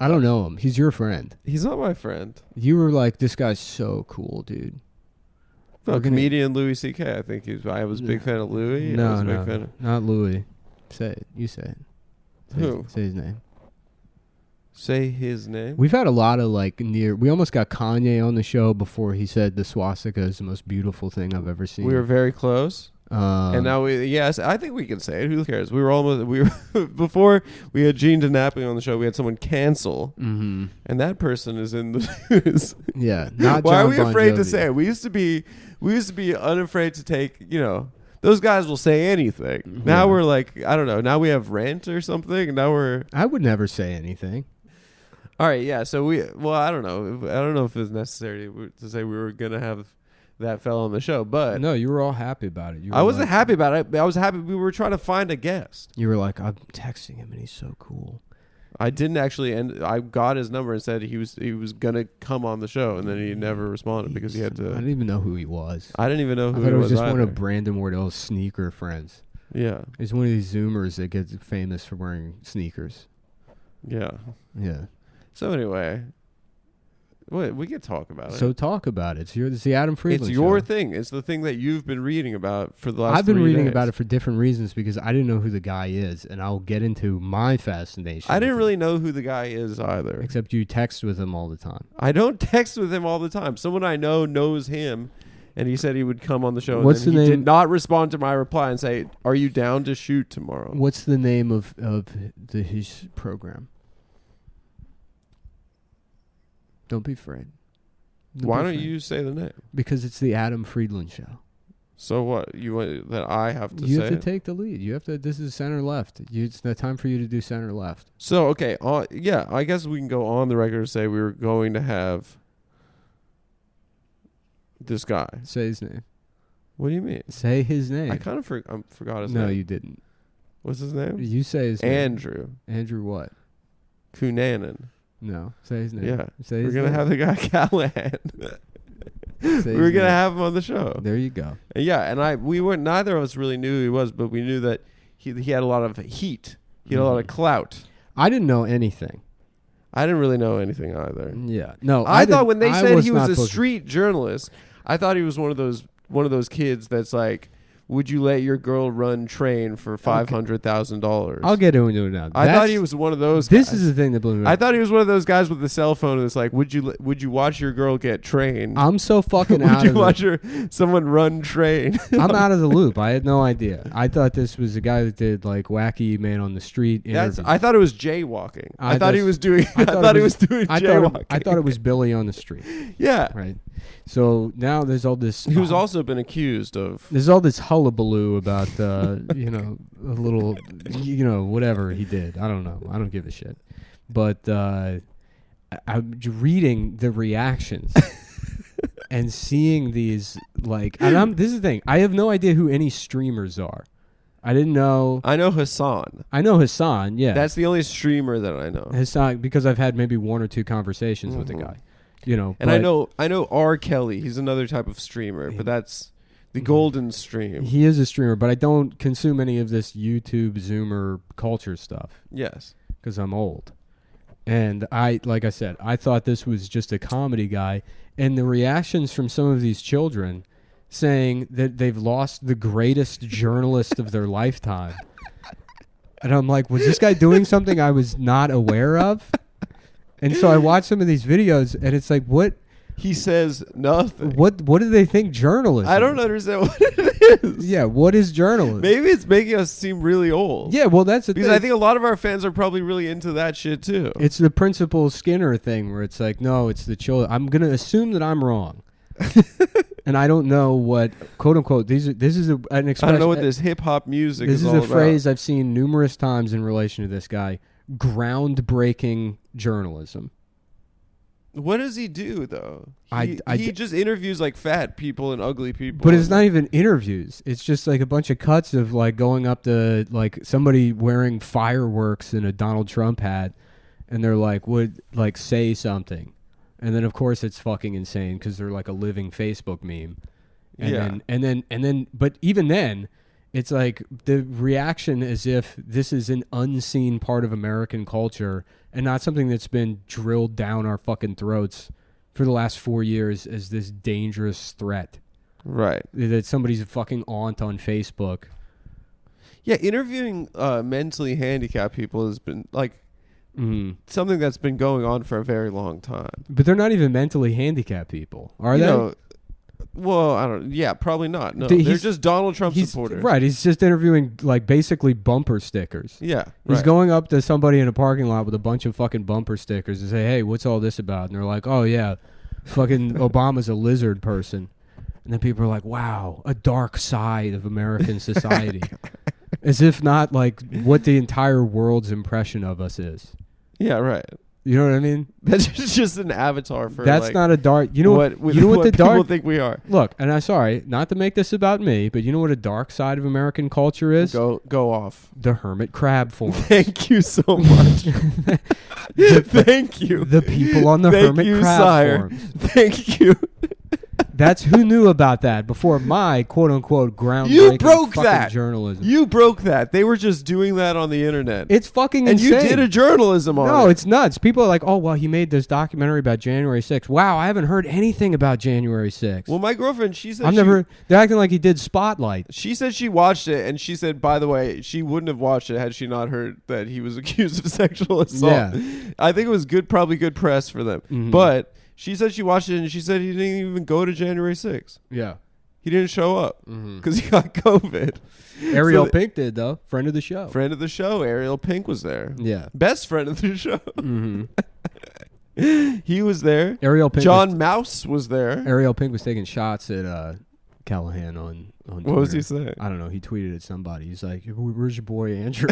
I don't know him. He's your friend. He's not my friend. You were like, this guy's so cool, dude. No, comedian Louis C.K. I think I was a big fan of Louis. No, not Louis. Say it. You say it. Who? Say his name. Say his name? We've had a lot of we almost got Kanye on the show before he said the swastika is the most beautiful thing I've ever seen. We were very close. And now yes, I think we can say it. Who cares? We were before we had Gene DiNapoli on the show, we had someone cancel. Mm-hmm. And that person is in the news. Yeah. Not Why John are we Bon afraid to Jovi. say it? We used to be unafraid to take, those guys will say anything. Yeah. Now we're like, I don't know. Now we have rent or something. And now I would never say anything. all right. Yeah. So I don't know. I don't know if it's necessary to say we were going to have that fella on the show, but No, you were all happy about it. I wasn't happy about it. I was happy we were trying to find a guest. You were like, I'm texting him and he's so cool. I didn't actually, and I got his number and said he was gonna come on the show, and then he never responded because he had to. I didn't even know who he was. I didn't even know who I thought he it was just either. one of Brandon Wardell's sneaker friends. Yeah, He's one of these Zoomers that gets famous for wearing sneakers. yeah. Yeah. So anyway, we could talk about it. So talk about it. It's the Adam Friedland It's your show. thing. It's the thing that you've been reading about for the last. I've been 3 reading days. about it for different reasons because I didn't know who the guy is, and I'll get into my fascination. I didn't with really know who the guy is either. it, except you text with him all the time. I don't text with him all the time. Someone I know knows him, and he said he would come on the show. What's and the he name? did not respond to my reply and say, "Are you down to shoot tomorrow?" What's the name of his program? Don't be afraid. Why be don't afraid. you say the name? Because it's the Adam Friedland show. So what? You want that I have to You say have to it? take the lead. You have to. This is center left. It's not time for you to do center left. So okay, yeah, I guess we can go on the record and say we were going to have this guy. Say his name. What do you mean? Say his name. I kind of forgot his No, name. you didn't. What's his name? You say his name. Andrew Andrew what? Cunanan. No. Say his name. Yeah, Say we're his gonna name. have the guy Callahan. Say We're his gonna name. have him on the show. There you go. Yeah, and we weren't. Neither of us really knew who he was, but we knew that he had a lot of heat. He had a lot of clout. I didn't know anything. I didn't really know anything either. Yeah. No. I thought didn't- when they I said he was not a supposed to- street journalist, I thought he was one of those kids that's like, would you let your girl run train for $500,000? I'll get into it now. I thought he was one of those. This guys. is the thing that blew me. I thought he was one of those guys with the cell phone that's like, would you watch your girl get trained? I'm so fucking would out you of watch it. someone run train? I'm out of the loop. I had no idea. I thought this was a guy that did like wacky man on the street interviews. I thought it was jaywalking. I thought he that's- was doing. I I thought thought it he was- was doing I jaywalking. thought it was Billy on the street. Yeah. Right. So now there's all this. Who's also been accused of. There's all this hullabaloo about a little whatever he did. I don't know. I don't give a shit. But I'm reading the reactions and seeing these this is the thing. I have no idea who any streamers are. I didn't know. I know Hassan. I know Hassan. Yeah, That's the only streamer that I know. Hassan because I've had maybe one or two conversations with the guy. And but I know R. Kelly. He's another type of streamer, but that's the golden stream. he is a streamer, but I don't consume any of this YouTube Zoomer culture stuff Yes. because I'm old. And like I said, I thought this was just a comedy guy. And the reactions from some of these children saying that they've lost the greatest journalist of their lifetime. And I'm like, was this guy doing something I was not aware of? And so I watched some of these videos, and it's like, what He says nothing. do they think journalism? I don't understand what it is. Yeah, what is journalism? Maybe it's making us seem really old. Yeah, well, that's the Because thing. I think a lot of our fans are probably really into that shit too. It's the Principal Skinner thing where it's like, no, it's the children. I'm going to assume that I'm wrong. And I don't know what, quote unquote, this is an expression. I don't know what this hip hop music This is is all a phrase I've seen numerous times in relation to this guy. Groundbreaking journalism. What does he do though? I He just interviews like fat people and ugly people. But it's not even interviews. It's just like a bunch of cuts of like going up to like somebody wearing fireworks in a Donald Trump hat, and they're like, would like say something. And then of course it's fucking insane because they're like a living Facebook meme. And Yeah. then but even then, it's like the reaction as if this is an unseen part of American culture and not something that's been drilled down our fucking throats for the last 4 years as this dangerous threat. Right. That somebody's a fucking aunt on Facebook. Yeah, interviewing mentally handicapped people has been like something that's been going on for a very long time. But they're not even mentally handicapped people, are they? Well, I don't. Yeah, probably not. No, they're just Donald Trump supporters. Right. He's just interviewing like basically bumper stickers. Yeah. He's going up to somebody in a parking lot with a bunch of fucking bumper stickers and say, "Hey, what's all this about?" And they're like, "Oh yeah, fucking Obama's a lizard person." And then people are like, "Wow, a dark side of American society," as if not like what the entire world's impression of us is. Yeah. Right. You know what I mean? That's just an avatar for. That's like, not a dark. You know what? You know what the people dark think we are. Look, and I'm sorry, not to make this about me, but you know what a dark side of American culture is? Go off. The hermit crab form. Thank you so much. Thank you. The people on the hermit crab forms. Thank you. That's who knew about that before my quote unquote groundbreaking journalism. You broke that. They were just doing that on the internet. It's fucking insane. And you did a journalism on it. No, it's nuts. People are like, "Oh, well, he made this documentary about January 6th. Wow, I haven't heard anything about January 6th. Well, my girlfriend, she said they're acting like he did Spotlight. She said she watched it, and she said, by the way, she wouldn't have watched it had she not heard that he was accused of sexual assault. Yeah. I think it was probably good press for them. Mm-hmm. But she said she watched it, and she said he didn't even go to January 6th. Yeah. He didn't show up because he got COVID. Ariel Pink did, though. Friend of the show. Friend of the show. Ariel Pink was there. Yeah. Best friend of the show. He was there. Ariel Pink. John Mouse was there. Ariel Pink was taking shots at Callahan on Twitter. What was he saying? I don't know. He tweeted at somebody. He's like, "Where's your boy Andrew?"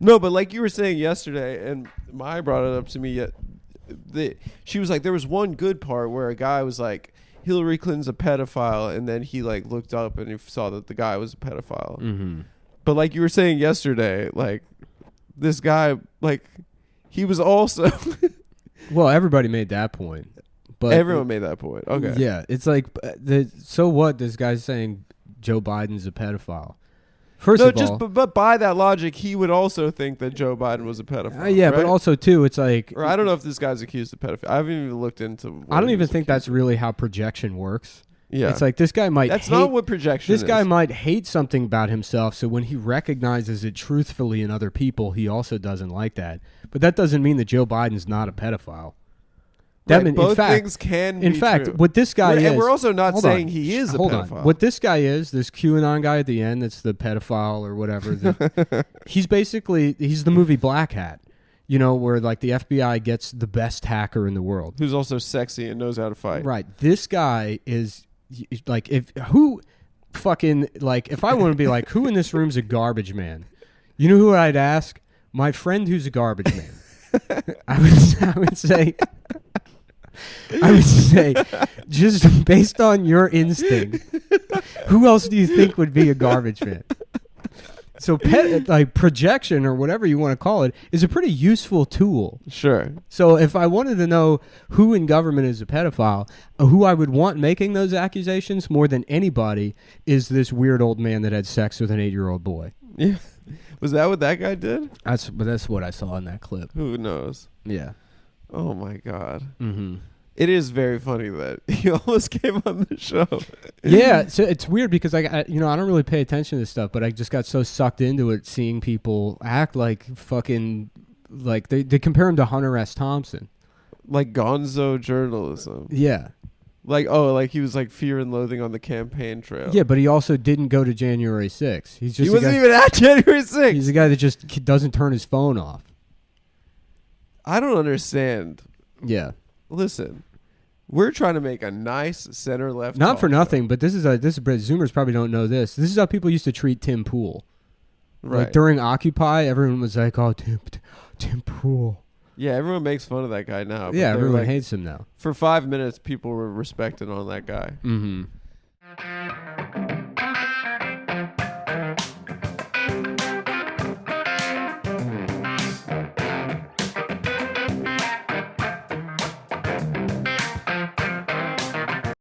No, but like you were saying yesterday, and Maya brought it up to me. She was like, there was one good part where a guy was like, Hillary Clinton's a pedophile, and then he like looked up and he saw that the guy was a pedophile. Mm-hmm. But like you were saying yesterday, like this guy, like he was also. Well, everybody made that point. But everyone made that point. Okay. Yeah, it's like so what? This guy's saying Joe Biden's a pedophile. First of all, but by that logic, he would also think that Joe Biden was a pedophile. Yeah, right? but also too, it's like, or I don't know if this guy's accused of pedophilia. I haven't even looked into. I don't even think that's really how projection works. Yeah, it's like this guy might. That's not what projection is. This guy might hate something about himself, so when he recognizes it truthfully in other people, he also doesn't like that. But that doesn't mean that Joe Biden's not a pedophile. Right, both things can be true. In fact, true. What this guy is... And we're also not saying he is a pedophile. What this guy is, this QAnon guy at the end that's the pedophile or whatever, he's the movie Black Hat, you know, where like the FBI gets the best hacker in the world. Who's also sexy and knows how to fight. Right. This guy is like, if I want to be like, who in this room's a garbage man? You know who I'd ask? My friend who's a garbage man. I would say... I would say, just based on your instinct, who else do you think would be a garbage man? So, projection or whatever you want to call it is a pretty useful tool. Sure. So, if I wanted to know who in government is a pedophile, who I would want making those accusations more than anybody is this weird old man that had sex with an 8-year-old boy. Yeah. Was that what that guy did? That's what I saw in that clip. Who knows? Yeah. Oh my God. Mm-hmm. It is very funny that he almost came on the show. Yeah, so it's weird because I don't really pay attention to this stuff, but I just got so sucked into it, seeing people act like fucking like they compare him to Hunter S. Thompson, like gonzo journalism. Yeah, like he was like Fear and Loathing on the campaign trail. Yeah, but he also didn't go to January 6th. He wasn't even at January 6th. He's a guy that just doesn't turn his phone off. I don't understand. Yeah. Listen, we're trying to make a nice center-left. Not for nothing, but this is Zoomers probably don't know this. This is how people used to treat Tim Pool. Right. Like during Occupy, everyone was like, "Oh, Tim Pool." Yeah, everyone makes fun of that guy now. Yeah, everyone hates him now. For 5 minutes, people were respecting on that guy. Mm-hmm.